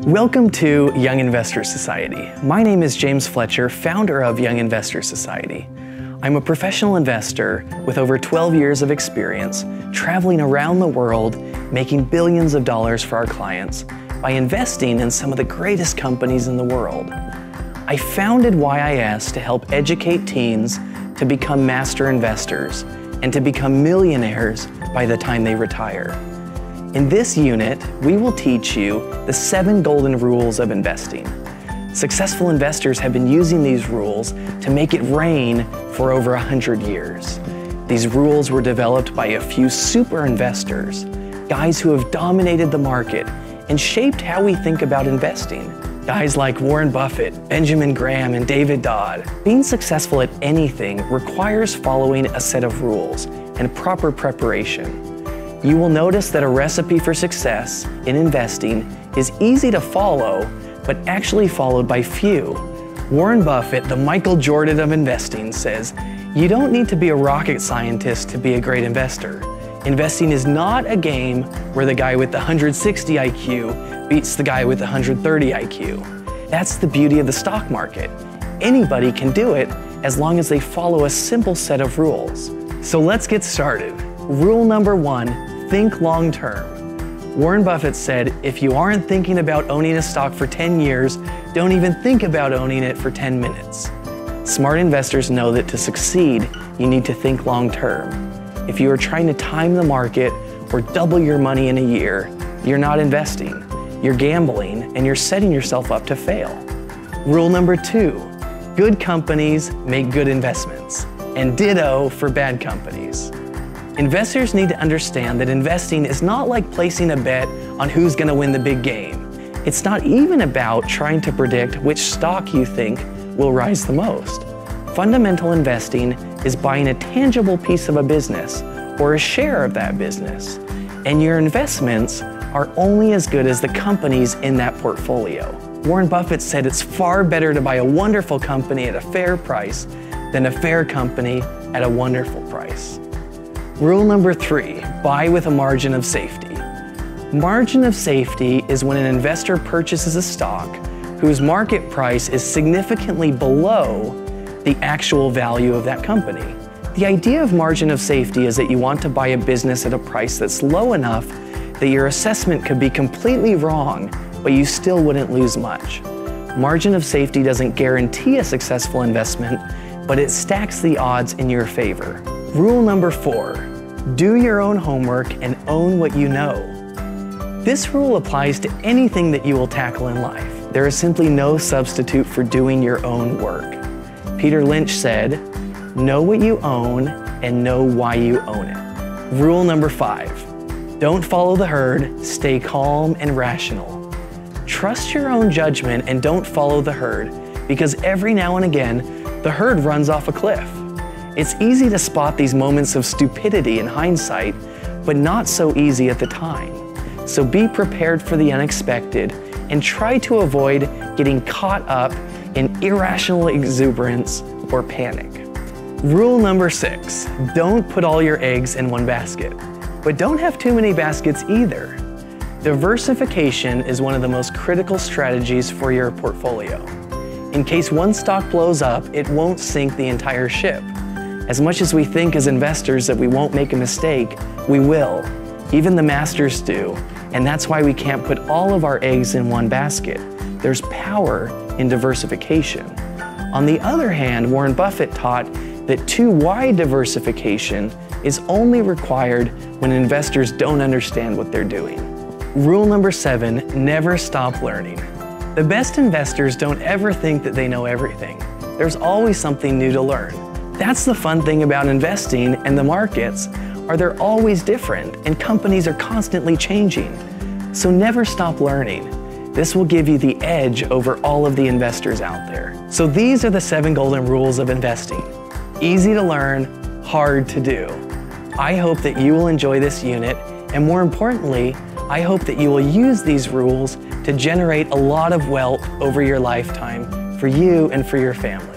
Welcome to Young Investors Society. My name is James Fletcher, founder of Young Investors Society. I'm a professional investor with over 12 years of experience traveling around the world, making billions of dollars for our clients by investing in some of the greatest companies in the world. I founded YIS to help educate teens to become master investors and to become millionaires by the time they retire. In this unit, we will teach you the 7 golden rules of investing. Successful investors have been using these rules to make it rain for over 100 years. These rules were developed by a few super investors, guys who have dominated the market and shaped how we think about investing. Guys like Warren Buffett, Benjamin Graham, and David Dodd. Being successful at anything requires following a set of rules and proper preparation. You will notice that a recipe for success in investing is easy to follow, but actually followed by few. Warren Buffett, the Michael Jordan of investing, says, "You don't need to be a rocket scientist to be a great investor. Investing is not a game where the guy with the 160 IQ beats the guy with the 130 IQ. That's the beauty of the stock market. Anybody can do it as long as they follow a simple set of rules." So let's get started. Rule number 1, think long term. Warren Buffett said, if you aren't thinking about owning a stock for 10 years, don't even think about owning it for 10 minutes. Smart investors know that to succeed, you need to think long term. If you are trying to time the market or double your money in a year, you're not investing. You're gambling and you're setting yourself up to fail. Rule number 2, good companies make good investments, and ditto for bad companies. Investors need to understand that investing is not like placing a bet on who's going to win the big game. It's not even about trying to predict which stock you think will rise the most. Fundamental investing is buying a tangible piece of a business or a share of that business, and your investments are only as good as the companies in that portfolio. Warren Buffett said it's far better to buy a wonderful company at a fair price than a fair company at a wonderful price. Rule number 3, buy with a margin of safety. Margin of safety is when an investor purchases a stock whose market price is significantly below the actual value of that company. The idea of margin of safety is that you want to buy a business at a price that's low enough that your assessment could be completely wrong, but you still wouldn't lose much. Margin of safety doesn't guarantee a successful investment, but it stacks the odds in your favor. Rule number 4, do your own homework and own what you know. This rule applies to anything that you will tackle in life. There is simply no substitute for doing your own work. Peter Lynch said, know what you own and know why you own it. Rule number 5, don't follow the herd, stay calm and rational. Trust your own judgment and don't follow the herd, because every now and again, the herd runs off a cliff. It's easy to spot these moments of stupidity in hindsight, but not so easy at the time. So be prepared for the unexpected and try to avoid getting caught up in irrational exuberance or panic. Rule number 6, don't put all your eggs in one basket, but don't have too many baskets either. Diversification is one of the most critical strategies for your portfolio. In case one stock blows up, it won't sink the entire ship. As much as we think as investors that we won't make a mistake, we will. Even the masters do, and that's why we can't put all of our eggs in one basket. There's power in diversification. On the other hand, Warren Buffett taught that too wide diversification is only required when investors don't understand what they're doing. Rule number 7, never stop learning. The best investors don't ever think that they know everything. There's always something new to learn. That's the fun thing about investing, and the markets are they're always different and companies are constantly changing. So never stop learning. This will give you the edge over all of the investors out there. So these are the 7 golden rules of investing. Easy to learn, hard to do. I hope that you will enjoy this unit, and more importantly, I hope that you will use these rules to generate a lot of wealth over your lifetime for you and for your family.